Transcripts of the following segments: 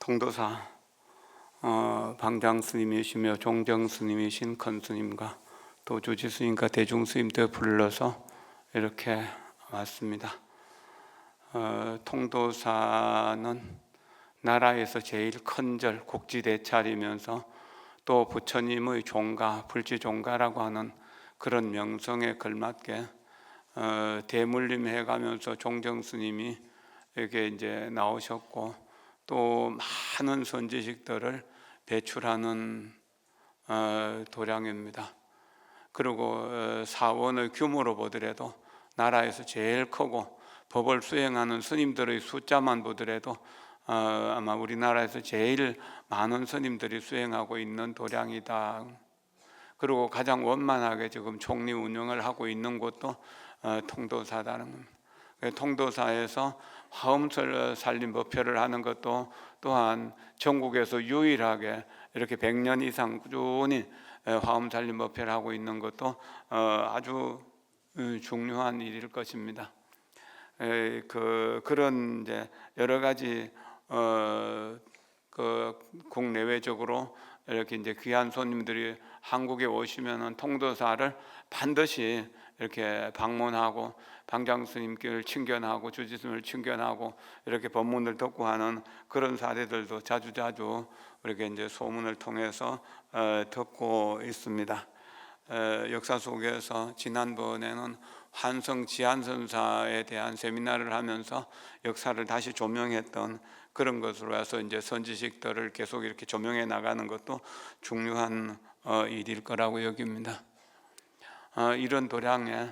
통도사 방장 스님이시며 종정 스님이신 큰 스님과 또 주지 스님과 대중 스님들 불러서 이렇게 왔습니다. 통도사는 나라에서 제일 큰 절 국지대찰이면서 또 부처님의 종가, 불지종가라고 하는 그런 명성에 걸맞게 대물림 해가면서 종정 스님이 이렇게 이제 나오셨고, 또 많은 선지식들을 배출하는 도량입니다. 그리고 사원의 규모로 보더라도 나라에서 제일 크고, 법을 수행하는 스님들의 숫자만 보더라도 아마 우리나라에서 제일 많은 스님들이 수행하고 있는 도량이다. 그리고 가장 원만하게 지금 총리 운영을 하고 있는 곳도 통도사다는 겁니다. 통도사에서 화엄살림 법회를 하는 것도 또한 전국에서 유일하게 이렇게 100년 이상 꾸준히 화엄살림 법회를 하고 있는 것도 아주 중요한 일일 것입니다. 그런 이제 여러 가지 국내외적으로 이렇게 이제 귀한 손님들이 한국에 오시면은 통도사를 반드시 이렇게 방문하고 방장 스님을 친견하고 주지 스님을 친견하고 이렇게 법문을 듣고 하는 그런 사례들도 자주자주 이렇게 이제 소문을 통해서 듣고 있습니다. 역사 속에서 지난번에는 환성 지한선사에 대한 세미나를 하면서 역사를 다시 조명했던 그런 것으로 해서 이제 선지식들을 계속 이렇게 조명해 나가는 것도 중요한 일일 거라고 여깁니다. 이런 도량에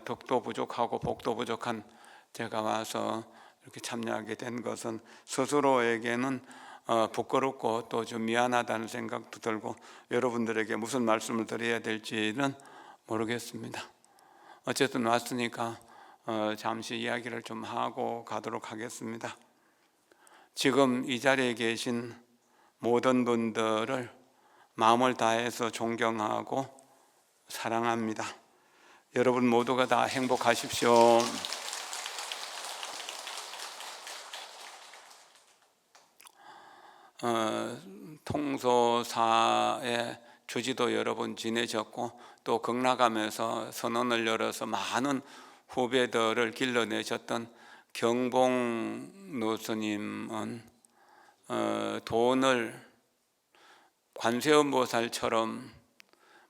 덕도 부족하고 복도 부족한 제가 와서 이렇게 참여하게 된 것은 스스로에게는 부끄럽고 또 좀 미안하다는 생각도 들고, 여러분들에게 무슨 말씀을 드려야 될지는 모르겠습니다. 어쨌든 왔으니까 잠시 이야기를 좀 하고 가도록 하겠습니다. 지금 이 자리에 계신 모든 분들을 마음을 다해서 존경하고 사랑합니다. 여러분 모두가 다 행복하십시오. 통소사의 주지도 여러 번 지내셨고, 또 극락암에서 선언을 열어서 많은 후배들을 길러내셨던 경봉 노스님은 돈을 관세음보살처럼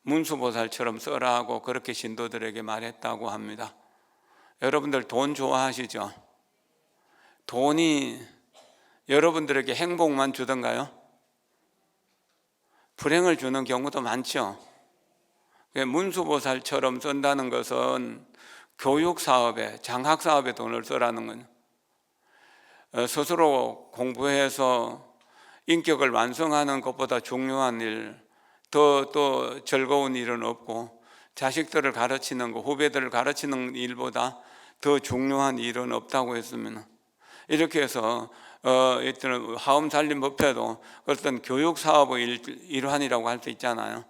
문수보살처럼 써라고 그렇게 신도들에게 말했다고 합니다. 여러분들 돈 좋아하시죠? 돈이 여러분들에게 행복만 주던가요? 불행을 주는 경우도 많죠. 문수보살처럼 쓴다는 것은 교육사업에, 장학사업에 돈을 쓰라는 거예요. 스스로 공부해서 인격을 완성하는 것보다 중요한 일, 또 즐거운 일은 없고, 자식들을 가르치는 거, 후배들을 가르치는 일보다 더 중요한 일은 없다고 했으면, 이렇게 해서 화엄살림 법회도 어떤 교육사업의 일환이라고 할 수 있잖아요.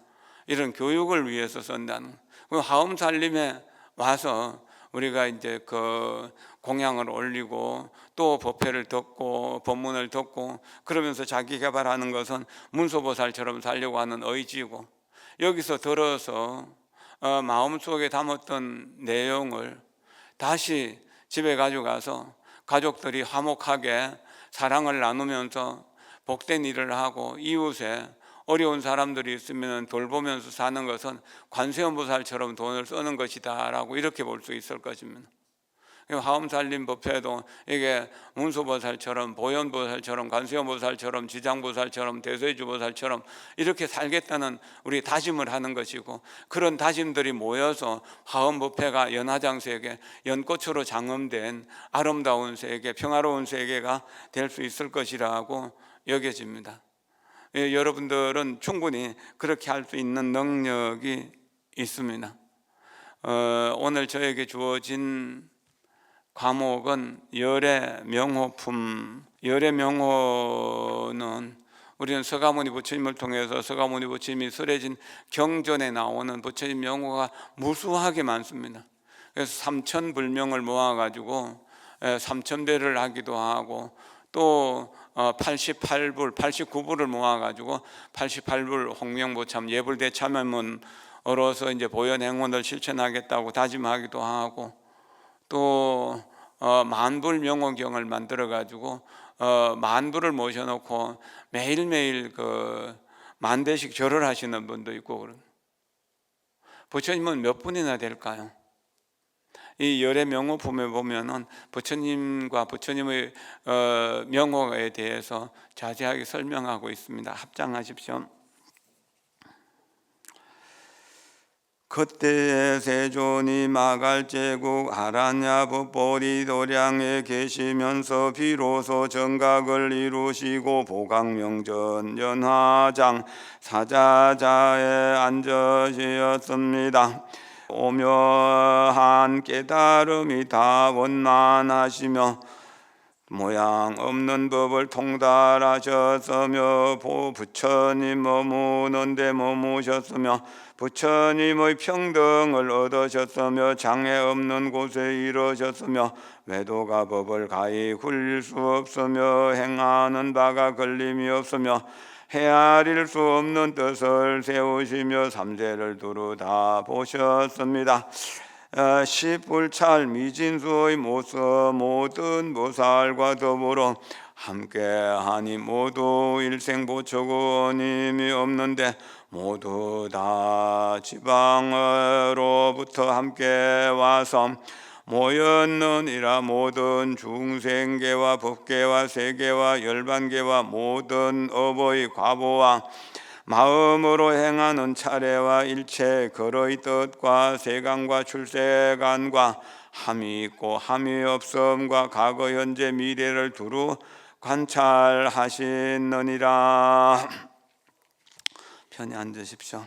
이런 교육을 위해서 쓴다는, 화엄살림에 와서 우리가 이제 그 공양을 올리고 또 법회를 듣고 법문을 듣고 그러면서 자기 개발하는 것은 문수보살처럼 살려고 하는 의지고, 여기서 들어서 마음속에 담았던 내용을 다시 집에 가져가서 가족들이 화목하게 사랑을 나누면서 복된 일을 하고 이웃에 어려운 사람들이 있으면 돌보면서 사는 것은 관세음보살처럼 돈을 쓰는 것이다 라고 이렇게 볼 수 있을 것입니다. 화엄살림 법회도 이게 문수보살처럼 보현보살처럼 관세음보살처럼 지장보살처럼 대세주보살처럼 이렇게 살겠다는 우리 다짐을 하는 것이고, 그런 다짐들이 모여서 화엄법회가 연화장세계, 연꽃으로 장엄된 아름다운 세계, 평화로운 세계가 될 수 있을 것이라고 여겨집니다. 여러분들은 충분히 그렇게 할 수 있는 능력이 있습니다. 오늘 저에게 주어진 과목은 열애명호품. 열애명호는 우리는 서가모니 부처님을 통해서 서가모니 부처님이 설해진 경전에 나오는 부처님 명호가 무수하게 많습니다. 그래서 3,000불명을 모아가지고 3,000배를 하기도 하고, 또 88불, 89불을 모아가지고 88불 홍명보참 예불대참여문으로서 이제 보현행원을 실천하겠다고 다짐하기도 하고, 또 만불 명호경을 만들어가지고 만불을 모셔놓고 매일매일 그 만대씩 절을 하시는 분도 있고. 부처님은 몇 분이나 될까요? 이 열의 명호품에 보면은 부처님과 부처님의 명호에 대해서 자세하게 설명하고 있습니다. 합장하십시오. 그때에 세존이 마갈제국 아라냐 법보리 도량에 계시면서 비로소 정각을 이루시고 보각명전 연화장 사자자에 앉으셨습니다. 오묘한 깨달음이 다 원만하시며 모양 없는 법을 통달하셨으며 부처님 머무는데 머무셨으며 부처님의 평등을 얻으셨으며 장애 없는 곳에 이르셨으며 외도가 법을 가히 굴릴 수 없으며 행하는 바가 걸림이 없으며 헤아릴 수 없는 뜻을 세우시며 삼세를 두루 다 보셨습니다. 십불찰 미진수의 모습 모든 보살과 더불어 함께하니 모두 일생보초고님이 없는데 모두 다 지방으로부터 함께 와서 모였느니라. 모든 중생계와 법계와 세계와 열반계와 모든 업의 과보와 마음으로 행하는 차례와 일체 걸의 뜻과 세간과 출세간과 함이 있고 함이 없음과 과거 현재 미래를 두루 관찰하시느니라. 편히 앉으십시오.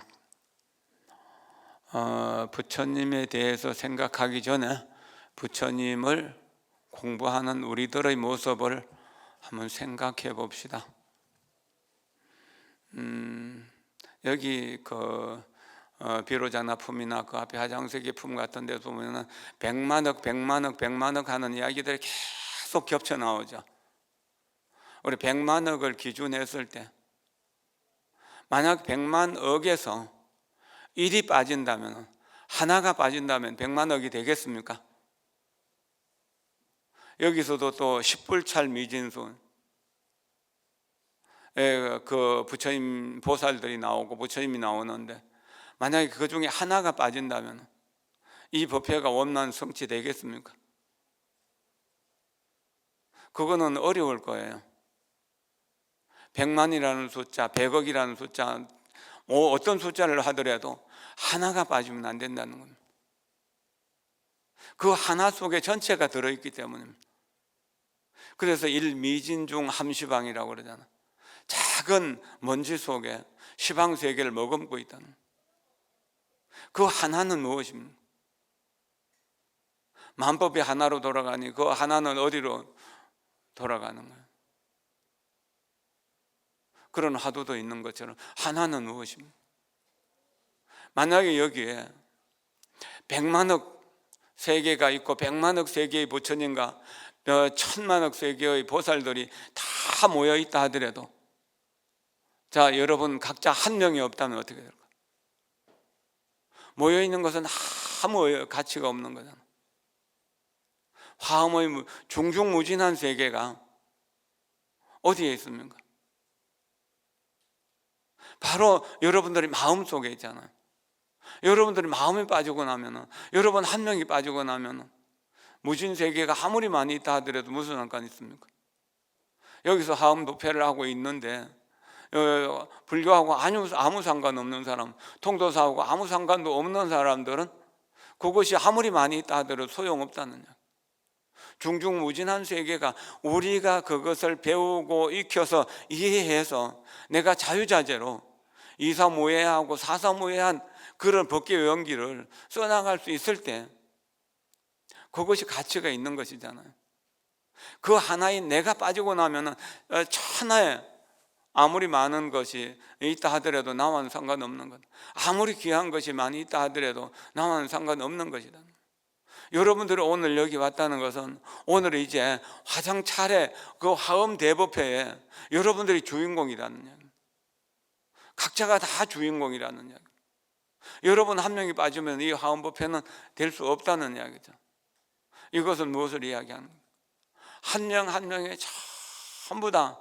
부처님에 대해서 생각하기 전에 부처님을 공부하는 우리들의 모습을 한번 생각해 봅시다. 여기 그 비로자나품이나 그 앞에 하장세계품 같은 데 보면은 100만억 하는 이야기들이 계속 겹쳐 나오죠. 우리 100만억을 기준했을 때 만약 100만억에서 1이 빠진다면, 하나가 빠진다면 100만억이 되겠습니까? 여기서도 또 10불찰 미진수, 그 부처님 보살들이 나오고 부처님이 나오는데 만약에 그 중에 하나가 빠진다면 이 법회가 원만 성취되겠습니까? 그거는 어려울 거예요. 100만이라는 숫자, 100억이라는 숫자, 어떤 숫자를 하더라도 하나가 빠지면 안 된다는 겁니다. 그 하나 속에 전체가 들어있기 때문입니다. 그래서 일미진중 함시방이라고 그러잖아요. 작은 먼지 속에 시방세계를 머금고 있다는, 그 하나는 무엇입니까? 만법이 하나로 돌아가니 그 하나는 어디로 돌아가는 거예요? 그런 화두도 있는 것처럼 하나는 무엇입니까? 만약에 여기에 100만억 세계가 있고 100만억 세계의 부처님과 1000만억 세계의 보살들이 다 모여 있다 하더라도, 자, 여러분 각자 한 명이 없다면 어떻게 될까요? 모여 있는 것은 아무 가치가 없는 거잖아요. 화엄의 중중무진한 세계가 어디에 있습니까? 바로 여러분들의 마음 속에 있잖아요. 여러분들이 마음에 빠지고 나면은, 여러분 한 명이 빠지고 나면은 무진 세계가 아무리 많이 있다 하더라도 무슨 상관이 있습니까? 여기서 화엄 부패를 하고 있는데 불교하고 아무 상관없는 사람, 통도사하고 아무 상관도 없는 사람들은 그것이 아무리 많이 있다 하더라도 소용없다는 이야기. 중중무진한 세계가 우리가 그것을 배우고 익혀서 이해해서 내가 자유자재로 이사무해하고 사사무해한 그런 법계 연기를 써나갈 수 있을 때 그것이 가치가 있는 것이잖아요. 그 하나인 내가 빠지고 나면은 천하에 아무리 많은 것이 있다 하더라도 나와는 상관없는 것, 아무리 귀한 것이 많이 있다 하더라도 나와는 상관없는 것이다. 여러분들이 오늘 여기 왔다는 것은 오늘 이제 화상 차례 그 화엄 대법회에 여러분들이 주인공이라는 이야기, 각자가 다 주인공이라는 이야기. 여러분 한 명이 빠지면 이 화엄 법회는 될 수 없다는 이야기죠. 이것은 무엇을 이야기하는 거예요? 한 명 한 명이 전부 다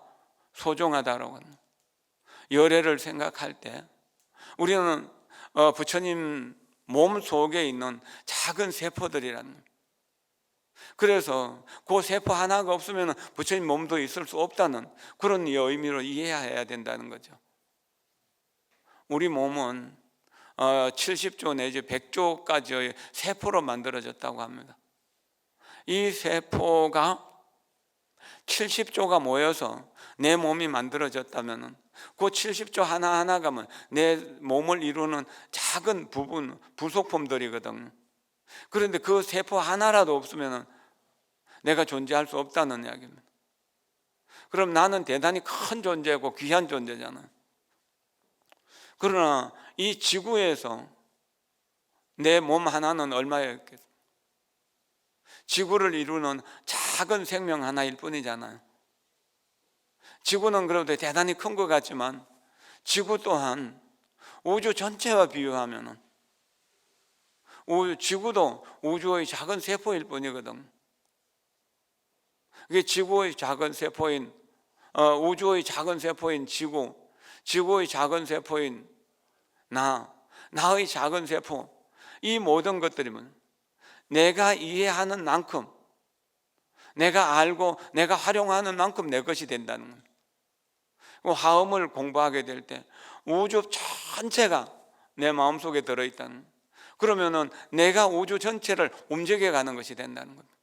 소중하다라고 하는, 열애를 생각할 때 우리는 부처님 몸 속에 있는 작은 세포들이라는, 그래서 그 세포 하나가 없으면 부처님 몸도 있을 수 없다는 그런 의미로 이해해야 된다는 거죠. 우리 몸은 70조 내지 100조까지의 세포로 만들어졌다고 합니다. 이 세포가 70조가 모여서 내 몸이 만들어졌다면 그 70조 하나하나가 내 몸을 이루는 작은 부분, 부속품들이거든요. 그런데 그 세포 하나라도 없으면 내가 존재할 수 없다는 이야기입니다. 그럼 나는 대단히 큰 존재고 귀한 존재잖아요. 그러나 이 지구에서 내 몸 하나는 얼마였겠어요? 지구를 이루는 작은 생명 하나일 뿐이잖아요. 지구는 그래도 대단히 큰 것 같지만 지구 또한 우주 전체와 비유하면 지구도 우주의 작은 세포일 뿐이거든. 이게 지구의 작은 세포인 우주의 작은 세포인 지구, 지구의 작은 세포인 나의 작은 세포, 이 모든 것들이면 내가 이해하는 만큼, 내가 알고 내가 활용하는 만큼 내 것이 된다는 거예요. 화엄을 공부하게 될 때 우주 전체가 내 마음속에 들어있다는, 그러면은 내가 우주 전체를 움직여 가는 것이 된다는 겁니다.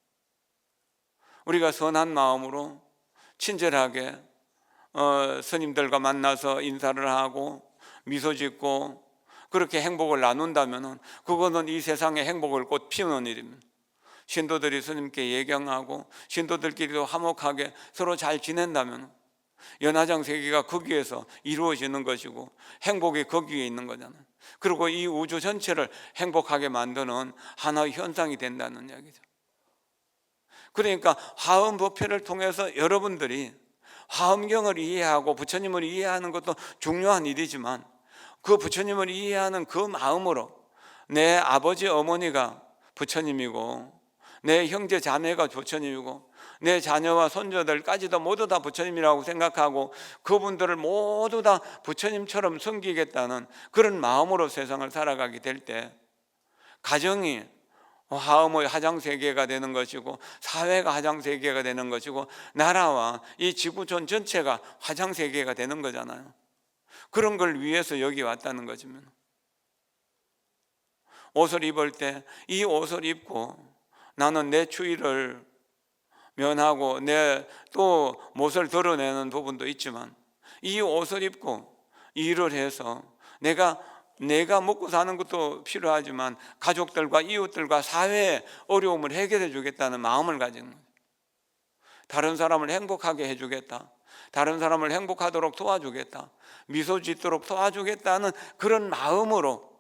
우리가 선한 마음으로 친절하게 스님들과 만나서 인사를 하고 미소 짓고 그렇게 행복을 나눈다면 그거는 이 세상의 행복을 꽃 피우는 일입니다. 신도들이 스님께 예경하고 신도들끼리도 화목하게 서로 잘 지낸다면 연화장 세계가 거기에서 이루어지는 것이고 행복이 거기에 있는 거잖아요. 그리고 이 우주 전체를 행복하게 만드는 하나의 현상이 된다는 이야기죠. 그러니까 화엄 법회를 통해서 여러분들이 화엄경을 이해하고 부처님을 이해하는 것도 중요한 일이지만 그 부처님을 이해하는 그 마음으로 내 아버지 어머니가 부처님이고 내 형제 자매가 부처님이고 내 자녀와 손자들까지도 모두 다 부처님이라고 생각하고 그분들을 모두 다 부처님처럼 섬기겠다는 그런 마음으로 세상을 살아가게 될 때 가정이 화엄의 화장세계가 되는 것이고 사회가 화장세계가 되는 것이고 나라와 이 지구촌 전체가 화장세계가 되는 거잖아요. 그런 걸 위해서 여기 왔다는 거지만 옷을 입을 때 이 옷을 입고 나는 내 추위를 면하고 내 또 못을 드러내는 부분도 있지만 이 옷을 입고 일을 해서 내가 먹고 사는 것도 필요하지만 가족들과 이웃들과 사회의 어려움을 해결해 주겠다는 마음을 가지는 거예요. 다른 사람을 행복하게 해주겠다, 다른 사람을 행복하도록 도와주겠다, 미소 짓도록 도와주겠다는 그런 마음으로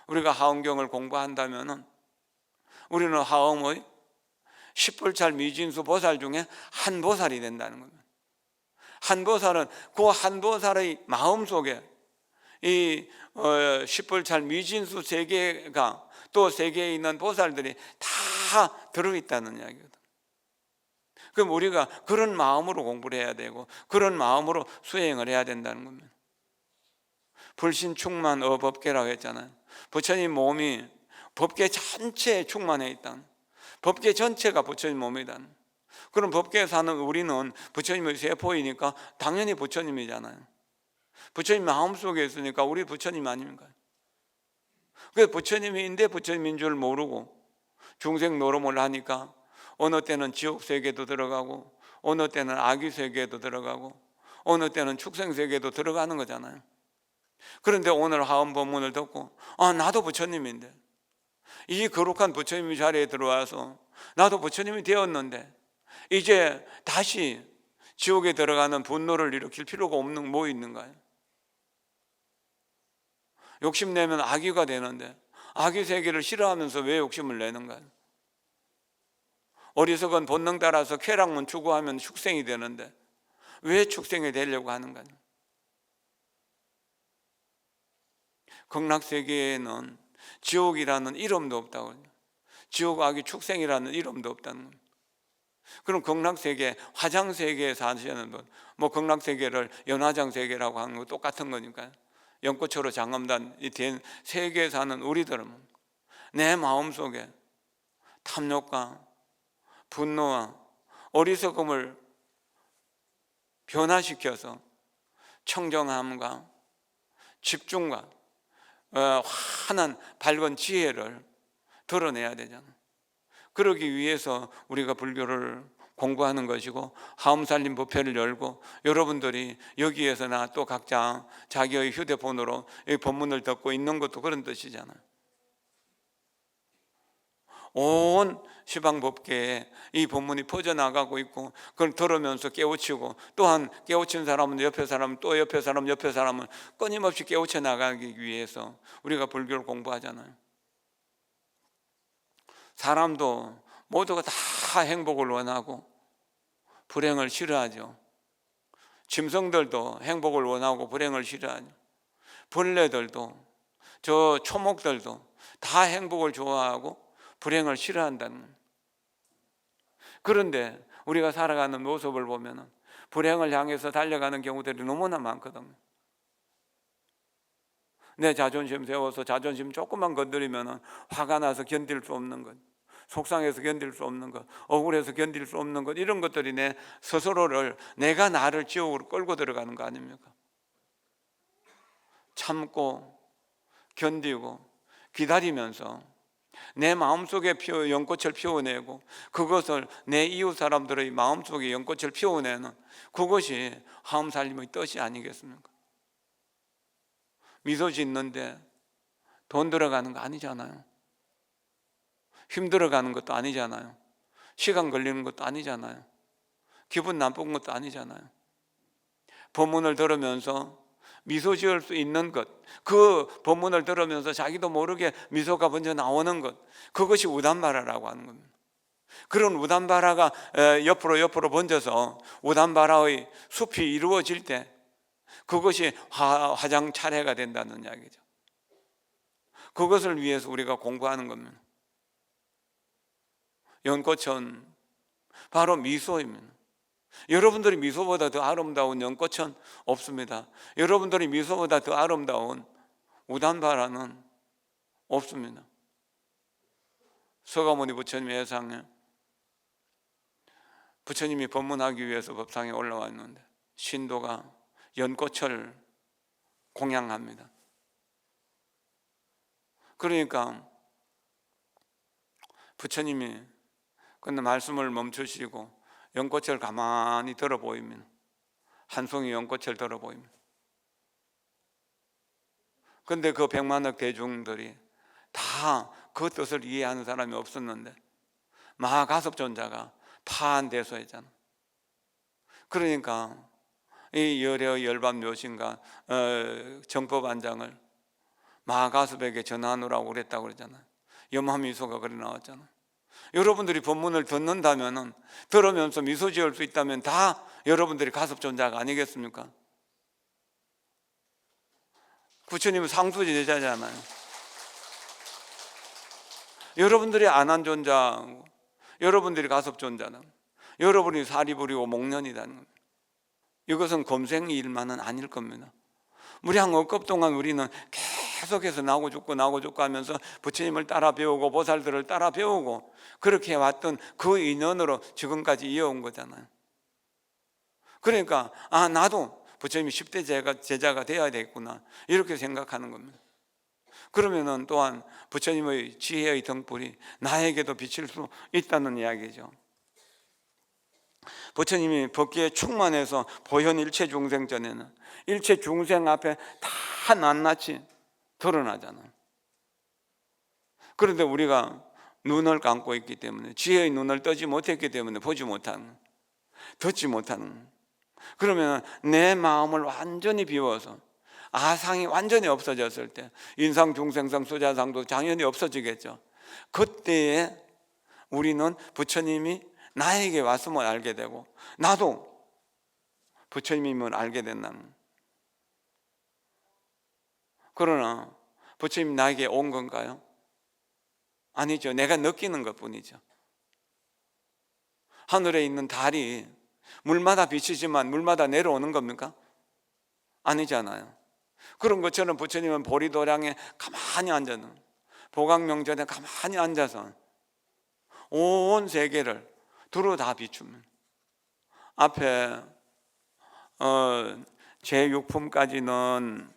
우리가 화엄경을 공부한다면 우리는 화엄의 10불찰 미진수 보살 중에 한 보살이 된다는 겁니다. 한 보살은 그 한 보살의 마음속에 이 10불찰 미진수 세계가 또 세계에 있는 보살들이 다 들어있다는 이야기거든. 그럼 우리가 그런 마음으로 공부를 해야 되고 그런 마음으로 수행을 해야 된다는 겁니다. 불신충만 법계라고 했잖아요. 부처님 몸이 법계 전체에 충만해 있다. 법계 전체가 부처님 몸이다. 그럼 법계에 사는 우리는 부처님의 세포이니까 당연히 부처님이잖아요. 부처님 마음속에 있으니까 우리 부처님 아닙니까? 그래서 부처님인데 부처님인 줄 모르고 중생 노름을 하니까 어느 때는 지옥 세계도 들어가고 어느 때는 아귀 세계도 들어가고 어느 때는 축생 세계도 들어가는 거잖아요. 그런데 오늘 화엄 법문을 듣고 나도 부처님인데 이 거룩한 부처님의 자리에 들어와서 나도 부처님이 되었는데 이제 다시 지옥에 들어가는 분노를 일으킬 필요가 없는 뭐 있는가요? 욕심내면 악귀가 되는데 악귀 세계를 싫어하면서 왜 욕심을 내는가요? 어리석은 본능 따라서 쾌락만 추구하면 축생이 되는데 왜 축생이 되려고 하는가? 극락세계에는 지옥이라는 이름도 없다고. 지옥, 악이, 축생이라는 이름도 없다는 겁니다. 그럼 극락세계, 화장세계에 사시는 분, 뭐 극락세계를 연화장세계라고 하는 거 똑같은 거니까요. 연꽃으로 장엄단이 된 세계에 사는 우리들은 내 마음속에 탐욕과 분노와 어리석음을 변화시켜서 청정함과 집중과 환한 밝은 지혜를 드러내야 되잖아요. 그러기 위해서 우리가 불교를 공부하는 것이고 하음살림 법회를 열고 여러분들이 여기에서나 또 각자 자기의 휴대폰으로 이 법문을 듣고 있는 것도 그런 뜻이잖아요. 온 시방법계에 이 법문이 퍼져나가고 있고 그걸 들으면서 깨우치고 또한 깨우친 사람은 옆에 사람 또 옆에 사람 옆에 사람은 끊임없이 깨우쳐 나가기 위해서 우리가 불교를 공부하잖아요. 사람도 모두가 다 행복을 원하고 불행을 싫어하죠. 짐승들도 행복을 원하고 불행을 싫어하죠. 벌레들도 저 초목들도 다 행복을 좋아하고 불행을 싫어한다는 거예요. 그런데 우리가 살아가는 모습을 보면 불행을 향해서 달려가는 경우들이 너무나 많거든요. 내 자존심 세워서 자존심 조금만 건드리면 화가 나서 견딜 수 없는 것, 속상해서 견딜 수 없는 것, 억울해서 견딜 수 없는 것, 이런 것들이 내 스스로를, 내가 나를 지옥으로 끌고 들어가는 거 아닙니까? 참고 견디고 기다리면서 내 마음속에 연꽃을 피워내고 그것을 내 이웃 사람들의 마음속에 연꽃을 피워내는 그것이 하음살림의 뜻이 아니겠습니까? 미소 짓는데 돈 들어가는 거 아니잖아요. 힘들어가는 것도 아니잖아요. 시간 걸리는 것도 아니잖아요. 기분 나쁜 것도 아니잖아요. 법문을 들으면서 미소 지을 수 있는 것, 그 법문을 들으면서 자기도 모르게 미소가 먼저 나오는 것, 그것이 우담바라라고 하는 겁니다. 그런 우담바라가 옆으로 번져서 우담바라의 숲이 이루어질 때 그것이 화장 차례가 된다는 이야기죠. 그것을 위해서 우리가 공부하는 겁니다. 연꽃은 바로 미소입니다. 여러분들이 미소보다 더 아름다운 연꽃은 없습니다. 여러분들이 미소보다 더 아름다운 우담바라는 없습니다. 서가모니 부처님의 예상에 부처님이 법문하기 위해서 법상에 올라왔는데 신도가 연꽃을 공양합니다. 그러니까 부처님이 근데 말씀을 멈추시고 연꽃을 가만히 들어 보이면 한 송이 연꽃을 들어 보입니다. 근데 그 백만억 대중들이 다 그 뜻을 이해하는 사람이 없었는데 마하가섭존자가 파한대소했잖아. 그러니까 이 열의 열반 묘신과 정법안장을 마하가섭에게 전하느라고 그랬다고 그러잖아요. 염화미소가 그래 나왔잖아요. 여러분들이 법문을 듣는다면, 들으면서 미소 지을 수 있다면 다 여러분들이 가섭존자가 아니겠습니까? 부처님은 상수지 제자잖아요. 여러분들이 안한존자, 여러분들이 가섭존자는 여러분이 사리 부리고 목련이라는 겁니다. 이것은 검생 일만은 아닐 겁니다. 무리 한 억겁 동안 우리는 계속해서 나고 죽고 하면서 부처님을 따라 배우고 보살들을 따라 배우고 그렇게 해왔던 그 인연으로 지금까지 이어온 거잖아요. 그러니까 나도 부처님이 10대 제자가 되어야 되겠구나 이렇게 생각하는 겁니다. 그러면은 또한 부처님의 지혜의 등불이 나에게도 비칠 수 있다는 이야기죠. 부처님이 법기에 충만해서 보현 일체 중생 전에는 일체 중생 앞에 다 낱낱이 드러나잖아요. 그런데 우리가 눈을 감고 있기 때문에, 지혜의 눈을 뜨지 못했기 때문에 보지 못하는, 듣지 못하는, 그러면 내 마음을 완전히 비워서 아상이 완전히 없어졌을 때 인상, 중생상, 수자상도 당연히 없어지겠죠. 그때에 우리는 부처님이 나에게 왔음을 알게 되고 나도 부처님임을 알게 된다는. 그러나 부처님이 나에게 온 건가요? 아니죠. 내가 느끼는 것뿐이죠. 하늘에 있는 달이 물마다 비치지만 물마다 내려오는 겁니까? 아니잖아요. 그런 것처럼 부처님은 보리도량에 가만히 앉아는, 보각명전에 가만히 앉아서 온 세계를 두루 다 비추면 앞에 제6품까지는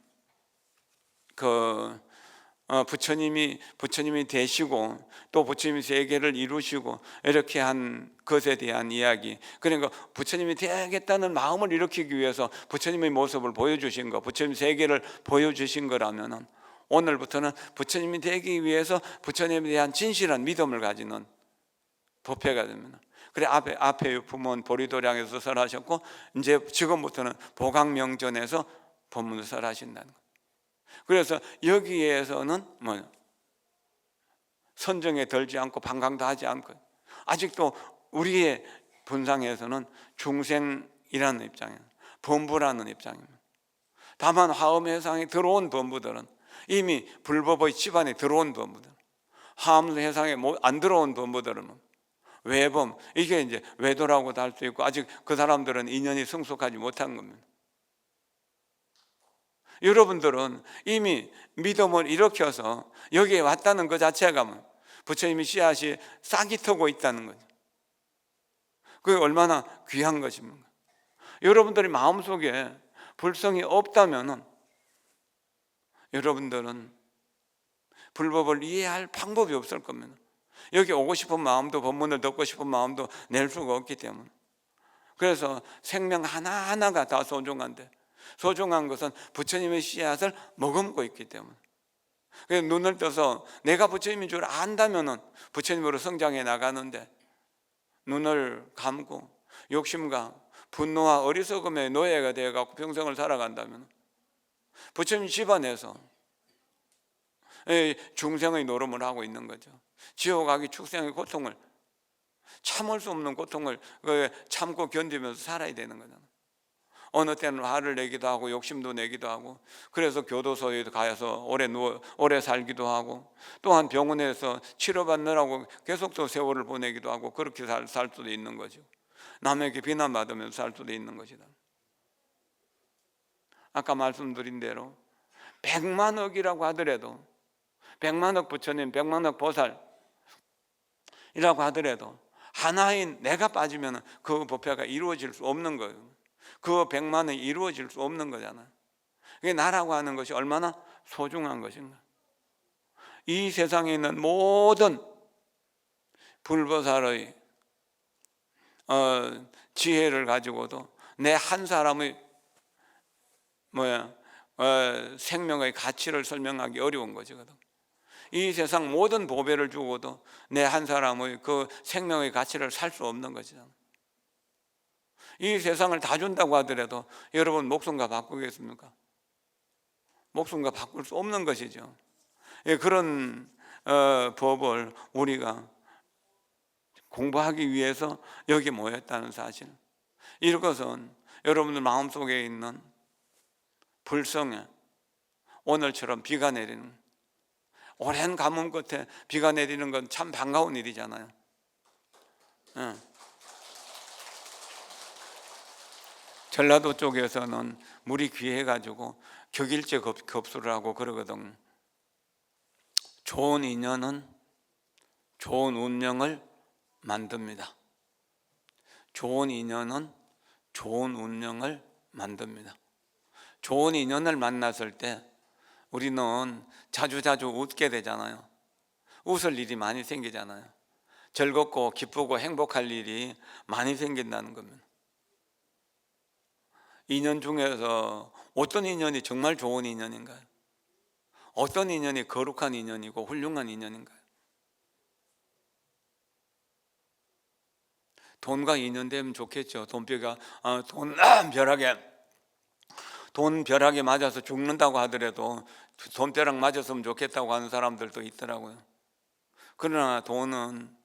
부처님이 되시고 또 부처님이 세계를 이루시고 이렇게 한 것에 대한 이야기. 그러니까 부처님이 되겠다는 마음을 일으키기 위해서 부처님의 모습을 보여주신 거, 부처님 세계를 보여주신 거라면은 오늘부터는 부처님이 되기 위해서 부처님에 대한 진실한 믿음을 가지는 법회가 됩니다. 그래 앞에 유품은 보리도량에서 설하셨고 이제 지금부터는 보각명전에서 법문을 설하신다는 거예요. 그래서 여기에서는 선정에 들지 않고 방광도 하지 않고 아직도 우리의 분상에서는 중생이라는 입장이에요. 범부라는 입장입니다. 다만 화엄해상에 들어온 범부들은 이미 불법의 집안에 들어온 범부들, 화엄해상에 안 들어온 범부들은 외범, 이게 이제 외도라고도 할 수 있고 아직 그 사람들은 인연이 성숙하지 못한 겁니다. 여러분들은 이미 믿음을 일으켜서 여기에 왔다는 것 자체가 부처님이 씨앗이 싹이 트고 있다는 거죠. 그게 얼마나 귀한 것입니까? 여러분들이 마음속에 불성이 없다면 여러분들은 불법을 이해할 방법이 없을 겁니다. 여기 오고 싶은 마음도 법문을 듣고 싶은 마음도 낼 수가 없기 때문에. 그래서 생명 하나하나가 다 소중한데 소중한 것은 부처님의 씨앗을 머금고 있기 때문에. 그래서 눈을 떠서 내가 부처님인 줄 안다면 부처님으로 성장해 나가는데 눈을 감고 욕심과 분노와 어리석음의 노예가 되어갖고 평생을 살아간다면 부처님 집안에서 중생의 노름을 하고 있는 거죠. 지옥 가기 축생의 고통을, 참을 수 없는 고통을 참고 견디면서 살아야 되는 거잖아요. 어느 때는 화를 내기도 하고 욕심도 내기도 하고 그래서 교도소에 가서 오래 살기도 하고 또한 병원에서 치료받느라고 계속 또 세월을 보내기도 하고 그렇게 살 수도 있는 거죠. 남에게 비난받으면서 살 수도 있는 것이다. 아까 말씀드린 대로 100만억이라고 하더라도 100만억 부처님, 100만억 보살이라고 하더라도 하나인 내가 빠지면 그 법회가 이루어질 수 없는 거예요. 그 100만원이 이루어질 수 없는 거잖아요. 그게 나라고 하는 것이 얼마나 소중한 것인가. 이 세상에 있는 모든 불보살의 지혜를 가지고도 내 한 사람의 생명의 가치를 설명하기 어려운 것이거든. 이 세상 모든 보배를 주고도 내 한 사람의 그 생명의 가치를 살 수 없는 것이잖아. 이 세상을 다 준다고 하더라도 여러분 목숨과 바꾸겠습니까? 목숨과 바꿀 수 없는 것이죠. 그런 법을 우리가 공부하기 위해서 여기 모였다는 사실, 이것은 여러분들 마음속에 있는 불성에 오늘처럼 비가 내리는, 오랜 가뭄 끝에 비가 내리는 건 참 반가운 일이잖아요. 전라도 쪽에서는 물이 귀해가지고 격일제 급수를 하고 그러거든. 좋은 인연은 좋은 운명을 만듭니다. 좋은 인연은 좋은 운명을 만듭니다. 좋은 인연을 만났을 때 우리는 자주자주 웃게 되잖아요. 웃을 일이 많이 생기잖아요. 즐겁고 기쁘고 행복할 일이 많이 생긴다는 겁니다. 인연 중에서 어떤 인연이 정말 좋은 인연인가요? 어떤 인연이 거룩한 인연이고 훌륭한 인연인가요? 돈과 인연되면 좋겠죠. 돈 벼락에 맞아서 죽는다고 하더라도 돈벼락 맞았으면 좋겠다고 하는 사람들도 있더라고요. 그러나 돈은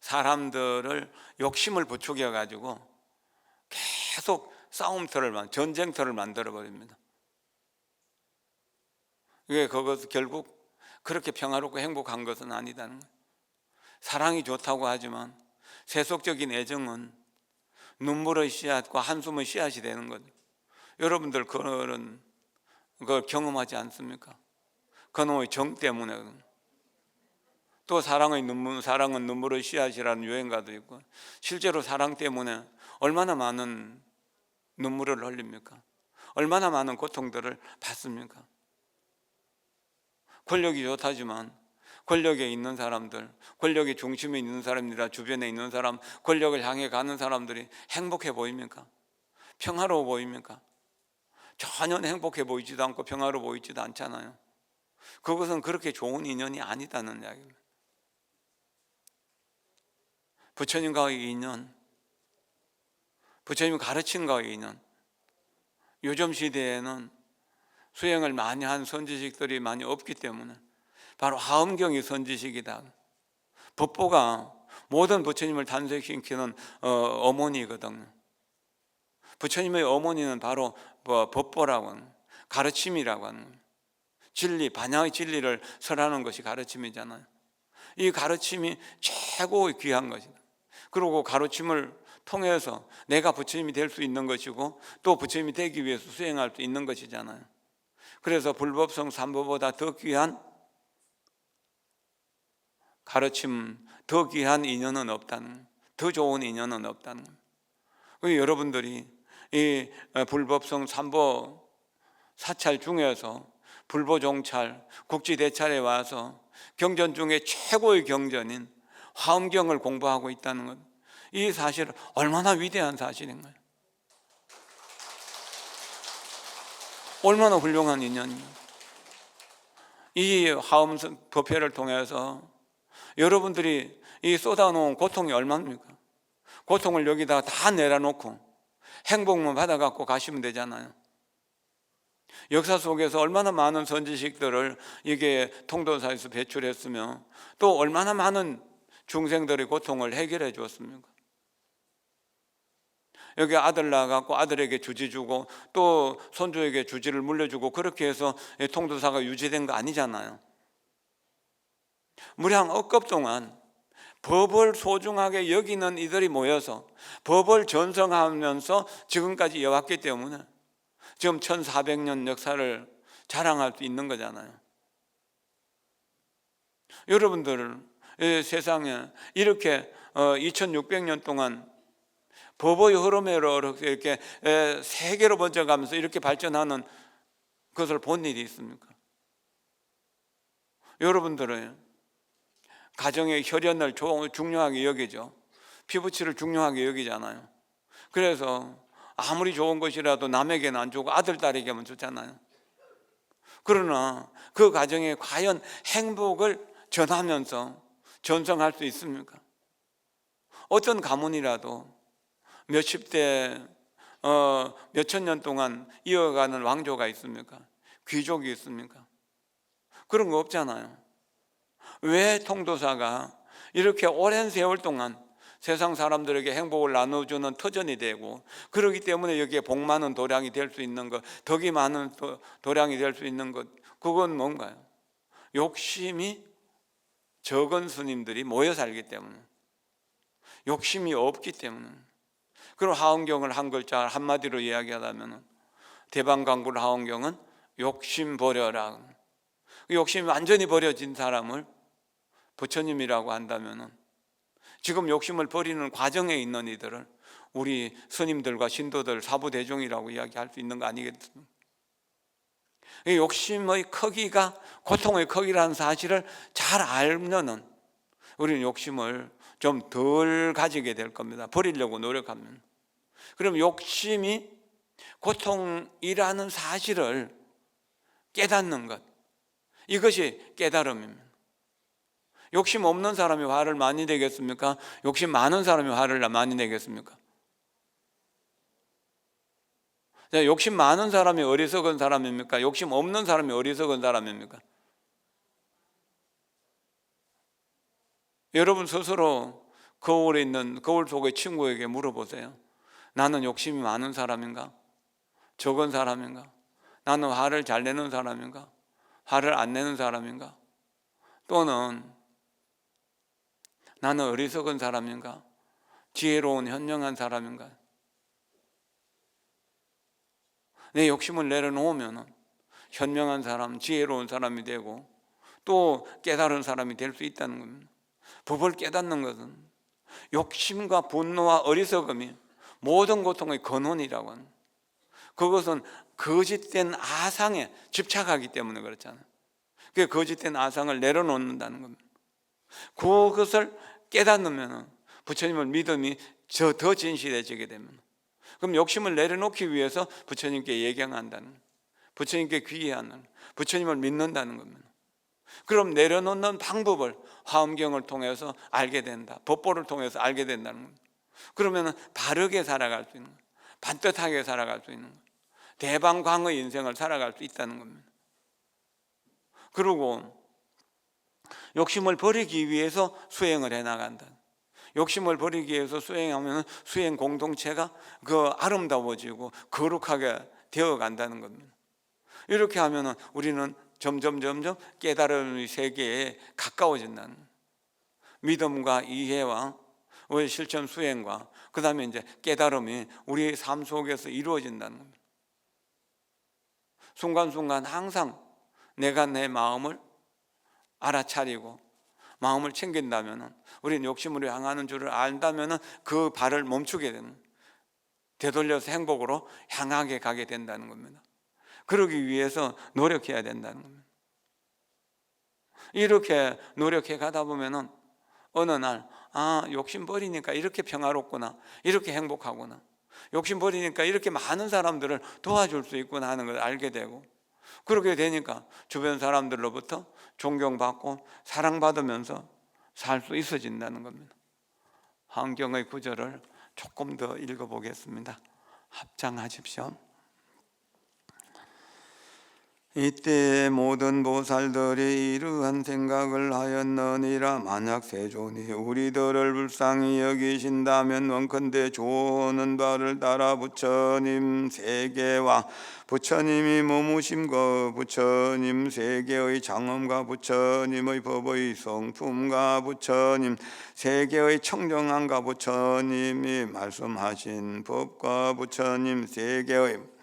사람들을 욕심을 부추겨 가지고 계속 싸움터를 전쟁터를 만들어 버립니다. 이게 그것 결국 그렇게 평화롭고 행복한 것은 아니다는 거예요. 사랑이 좋다고 하지만 세속적인 애정은 눈물의 씨앗과 한숨의 씨앗이 되는 거죠. 여러분들 그걸 경험하지 않습니까? 그놈의 정 때문에. 또 사랑은 눈물의 씨앗이라는 유행가도 있고, 실제로 사랑 때문에 얼마나 많은 눈물을 흘립니까? 얼마나 많은 고통들을 받습니까? 권력이 좋다지만 권력에 있는 사람들, 권력의 중심에 있는 사람이라 주변에 있는 사람, 권력을 향해 가는 사람들이 행복해 보입니까? 평화로워 보입니까? 전혀 행복해 보이지도 않고 평화로워 보이지도 않잖아요. 그것은 그렇게 좋은 인연이 아니다는 이야기입니다. 부처님과의 인연, 부처님 가르침과의 인연. 요즘 시대에는 수행을 많이 한 선지식들이 많이 없기 때문에 바로 하엄경이 선지식이다. 법보가 모든 부처님을 탄생시키는 어머니거든요. 부처님의 어머니는 바로 법보라고 하는, 가르침이라고 하는, 진리, 반야의 진리를 설하는 것이 가르침이잖아요. 이 가르침이 최고 귀한 것이다. 그리고 가르침을 통해서 내가 부처님이 될 수 있는 것이고 또 부처님이 되기 위해서 수행할 수 있는 것이잖아요. 그래서 불법성 삼보보다 더 귀한 가르침, 더 귀한 인연은 없다는, 더 좋은 인연은 없다는. 여러분들이 이 불법성 삼보 사찰 중에서 불보종찰, 국지대찰에 와서 경전 중에 최고의 경전인 화엄경을 공부하고 있다는 것, 이 사실은 얼마나 위대한 사실인가요? 얼마나 훌륭한 인연입니다. 이 화엄 법회를 통해서 여러분들이 이 쏟아놓은 고통이 얼마입니까? 고통을 여기다 다 내려놓고 행복만 받아갖고 가시면 되잖아요. 역사 속에서 얼마나 많은 선지식들을 이게 통도사에서 배출했으며 또 얼마나 많은 중생들의 고통을 해결해 주었습니까? 여기 아들 낳아갖고 아들에게 주지 주고 또 손주에게 주지를 물려주고 그렇게 해서 통도사가 유지된 거 아니잖아요. 무려 한 억겁 동안 법을 소중하게 여기는 이들이 모여서 법을 전성하면서 지금까지 이어왔기 때문에 지금 1400년 역사를 자랑할 수 있는 거잖아요. 여러분들 세상에 이렇게 2600년 동안 법의 흐름으로 이렇게 세계로 번져가면서 이렇게 발전하는 것을 본 일이 있습니까? 여러분들은 가정의 혈연을 중요하게 여기죠. 피부치를 중요하게 여기잖아요. 그래서 아무리 좋은 것이라도 남에게는 안 주고 아들, 딸에게만 주잖아요. 그러나 그 가정에 과연 행복을 전하면서 전성할 수 있습니까? 어떤 가문이라도 몇십 대, 몇천 년 동안 이어가는 왕조가 있습니까? 귀족이 있습니까? 그런 거 없잖아요. 왜 통도사가 이렇게 오랜 세월 동안 세상 사람들에게 행복을 나눠주는 터전이 되고 그렇기 때문에 여기에 복 많은 도량이 될 수 있는 것, 덕이 많은 도량이 될 수 있는 것, 그건 뭔가요? 욕심이 적은 스님들이 모여 살기 때문에, 욕심이 없기 때문에. 그리고 하엄경을 한 글자 한마디로 이야기하자면 대방강굴 하엄경은 욕심 버려라. 욕심이 완전히 버려진 사람을 부처님이라고 한다면 지금 욕심을 버리는 과정에 있는 이들을 우리 스님들과 신도들, 사부대중이라고 이야기할 수 있는 거 아니겠습니까? 이 욕심의 크기가 고통의 크기라는 사실을 잘 알면은 우리는 욕심을 좀 덜 가지게 될 겁니다. 버리려고 노력하면. 그럼 욕심이 고통이라는 사실을 깨닫는 것, 이것이 깨달음입니다. 욕심 없는 사람이 화를 많이 내겠습니까? 욕심 많은 사람이 화를 많이 내겠습니까? 욕심 많은 사람이 어리석은 사람입니까? 욕심 없는 사람이 어리석은 사람입니까? 여러분 스스로 거울에 있는 거울 속의 친구에게 물어보세요. 나는 욕심이 많은 사람인가? 적은 사람인가? 나는 화를 잘 내는 사람인가? 화를 안 내는 사람인가? 또는 나는 어리석은 사람인가? 지혜로운 현명한 사람인가? 내 욕심을 내려놓으면 현명한 사람, 지혜로운 사람이 되고 또 깨달은 사람이 될 수 있다는 겁니다. 법을 깨닫는 것은 욕심과 분노와 어리석음이 모든 고통의 근원이라고 하는, 그것은 거짓된 아상에 집착하기 때문에 그렇잖아요. 그 거짓된 아상을 내려놓는다는 겁니다. 그것을 깨닫으면 부처님을 믿음이 더 진실해지게 됩니다. 그럼 욕심을 내려놓기 위해서 부처님께 예경한다는, 부처님께 귀의하는, 부처님을 믿는다는 겁니다. 그럼 내려놓는 방법을 화엄경을 통해서 알게 된다, 법보를 통해서 알게 된다는 겁니다. 그러면 바르게 살아갈 수 있는 거예요. 반듯하게 살아갈 수 있는 거예요. 대방광의 인생을 살아갈 수 있다는 겁니다. 그리고 욕심을 버리기 위해서 수행을 해나간다. 욕심을 버리기 위해서 수행하면 수행 공동체가 그 아름다워지고 거룩하게 되어간다는 겁니다. 이렇게 하면 우리는 점점 깨달음의 세계에 가까워진다는, 믿음과 이해와 우리 실천 수행과 그 다음에 이제 깨달음이 우리의 삶 속에서 이루어진다는 겁니다. 순간순간 항상 내가 내 마음을 알아차리고 마음을 챙긴다면, 우리는 욕심으로 향하는 줄을 안다면 그 발을 멈추게 되는, 되돌려서 행복으로 향하게 가게 된다는 겁니다. 그러기 위해서 노력해야 된다는 겁니다. 이렇게 노력해 가다 보면 어느 날 욕심 버리니까 이렇게 평화롭구나, 이렇게 행복하구나, 욕심 버리니까 이렇게 많은 사람들을 도와줄 수 있구나 하는 걸 알게 되고, 그렇게 되니까 주변 사람들로부터 존경받고 사랑받으면서 살 수 있어진다는 겁니다. 화엄경의 구절을 조금 더 읽어보겠습니다. 합장하십시오. 이때 모든 보살들이 이러한 생각을 하였느니라. 만약 세존이 우리들을 불쌍히 여기신다면 원컨대 조언은 바를 따라 부처님 세계와 부처님이 머무심과 부처님 세계의 장엄과 부처님의 법의 성품과 부처님 세계의 청정함과 부처님이 말씀하신 법과 부처님 세계의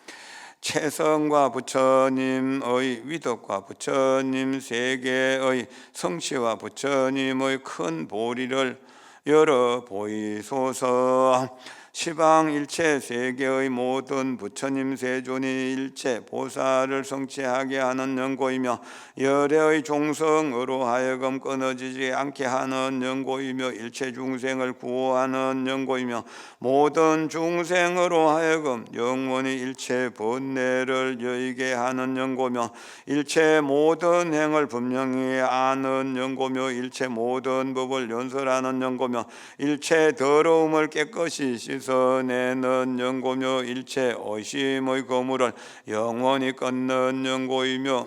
최성과 부처님의 위덕과 부처님 세계의 성취와 부처님의 큰 보리를 열어 보이소서. 시방 일체 세계의 모든 부처님 세존이 일체 보살을 성취하게 하는 연고이며 열애의 종성으로 하여금 끊어지지 않게 하는 연고이며 일체 중생을 구호하는 연고이며 모든 중생으로 하여금 영원히 일체 번뇌를 여의게 하는 연고며 일체 모든 행을 분명히 아는 연고며 일체 모든 법을 연설하는 연고며 일체 더러움을 깨끗이 씻어내는 연고며 일체 의심의 거물을 영원히 끊는 연고이며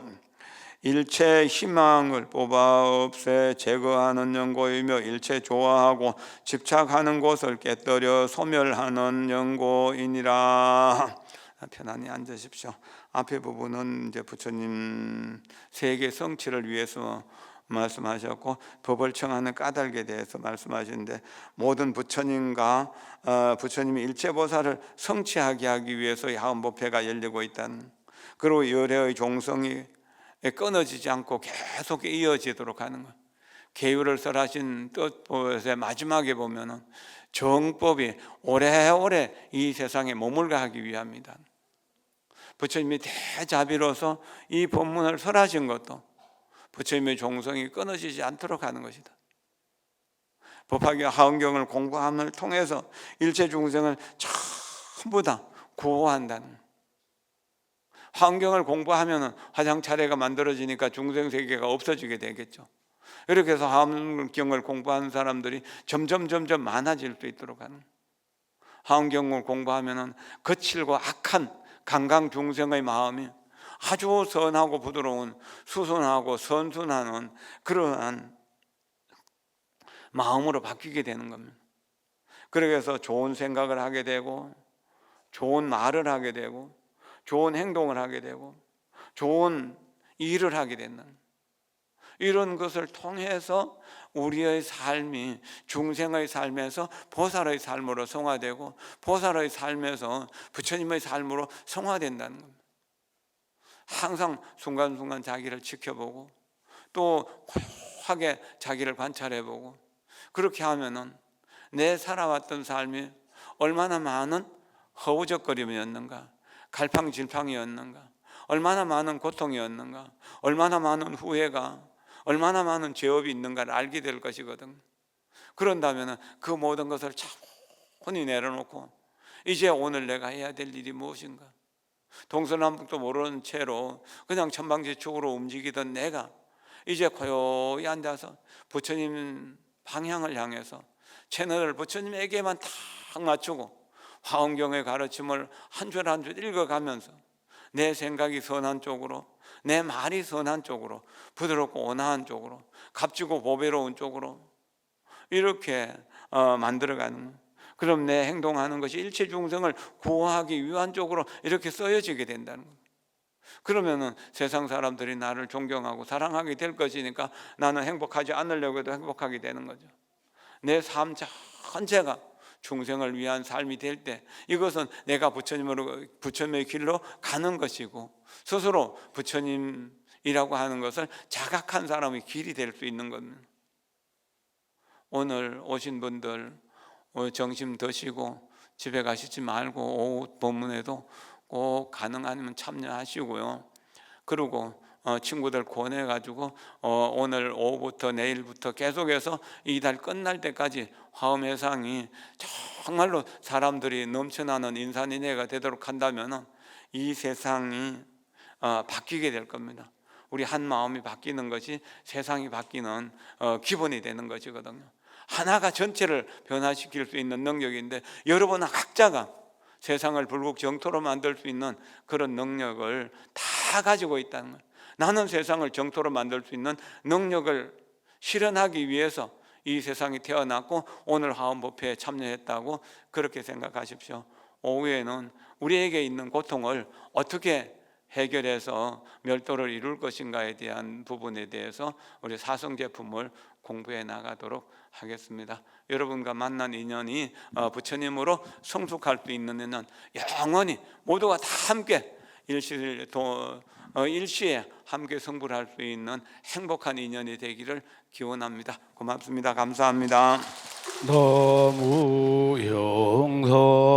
일체 희망을 뽑아 없애 제거하는 연고이며 일체 좋아하고 집착하는 것을 깨뜨려 소멸하는 연고이니라. 편안히 앉으십시오. 앞에 부분은 이제 부처님 세계 성취를 위해서 말씀하셨고 법을 청하는 까닭에 대해서 말씀하시는데, 모든 부처님과 부처님이 일체보살을 성취하게 하기 위해서 화엄법회가 열리고 있다는, 그리고 열애의 종성이 끊어지지 않고 계속 이어지도록 하는 것. 계율을 설하신 뜻의 마지막에 보면은 정법이 오래오래 이 세상에 머물게 하기 위함이다. 부처님이 대자비로서 이 법문을 설하신 것도 부처님의 종성이 끊어지지 않도록 하는 것이다. 법화경 화엄경을 공부함을 통해서 일체 중생을 전부 다 구호한다는, 화엄경을 공부하면 화장 차례가 만들어지니까 중생 세계가 없어지게 되겠죠. 이렇게 해서 화엄경을 공부하는 사람들이 점점 많아질 수 있도록 하는, 화엄경을 공부하면 거칠고 악한 강강 중생의 마음이 아주 선하고 부드러운 수순하고 선순하는 그러한 마음으로 바뀌게 되는 겁니다. 그래서 좋은 생각을 하게 되고, 좋은 말을 하게 되고, 좋은 행동을 하게 되고, 좋은 일을 하게 된다는, 이런 것을 통해서 우리의 삶이 중생의 삶에서 보살의 삶으로 성화되고, 보살의 삶에서 부처님의 삶으로 성화된다는 겁니다. 항상 순간순간 자기를 지켜보고 또 고요하게 자기를 관찰해보고, 그렇게 하면은 내 살아왔던 삶이 얼마나 많은 허우적거림이었는가, 갈팡질팡이었는가, 얼마나 많은 고통이었는가, 얼마나 많은 후회가, 얼마나 많은 죄업이 있는가를 알게 될 것이거든. 그런다면 그 모든 것을 차분히 내려놓고 이제 오늘 내가 해야 될 일이 무엇인가, 동서남북도 모르는 채로 그냥 천방지축으로 움직이던 내가 이제 고요히 앉아서 부처님 방향을 향해서 채널을 부처님에게만 딱 맞추고 화엄경의 가르침을 한 줄 한 줄 읽어가면서 내 생각이 선한 쪽으로, 내 말이 선한 쪽으로, 부드럽고 온화한 쪽으로, 값지고 보배로운 쪽으로 이렇게 만들어가는, 그럼 내 행동하는 것이 일체 중생을 구호하기 위한 쪽으로 이렇게 쓰여지게 된다는 겁니다. 그러면은 세상 사람들이 나를 존경하고 사랑하게 될 것이니까 나는 행복하지 않으려고 해도 행복하게 되는 거죠. 내 삶 전체가 중생을 위한 삶이 될 때 이것은 내가 부처님의 길로 가는 것이고, 스스로 부처님이라고 하는 것을 자각한 사람의 길이 될 수 있는 겁니다. 오늘 오신 분들 점심 드시고 집에 가시지 말고 오후 본문에도 꼭 가능하면 참여하시고요. 그리고 친구들 권해가지고 오늘 오후부터 내일부터 계속해서 이 달 끝날 때까지 화엄회상이 정말로 사람들이 넘쳐나는 인산인해가 되도록 한다면 이 세상이 바뀌게 될 겁니다. 우리 한 마음이 바뀌는 것이 세상이 바뀌는 기본이 되는 것이거든요. 하나가 전체를 변화시킬 수 있는 능력인데, 여러분 각자가 세상을 불국정토로 만들 수 있는 그런 능력을 다 가지고 있다는 거예요. 나는 세상을 정토로 만들 수 있는 능력을 실현하기 위해서 이 세상이 태어났고 오늘 화엄법회에 참여했다고 그렇게 생각하십시오. 오후에는 우리에게 있는 고통을 어떻게 해결해서 멸도를 이룰 것인가에 대한 부분에 대해서 우리 사성 제품을 공부해 나가도록 하겠습니다. 여러분과 만난 인연이 부처님으로 성숙할 수 있는 인연, 영원히 모두가 다 함께 일시에 함께 성불할 수 있는 행복한 인연이 되기를 기원합니다. 고맙습니다. 감사합니다. 너무 영성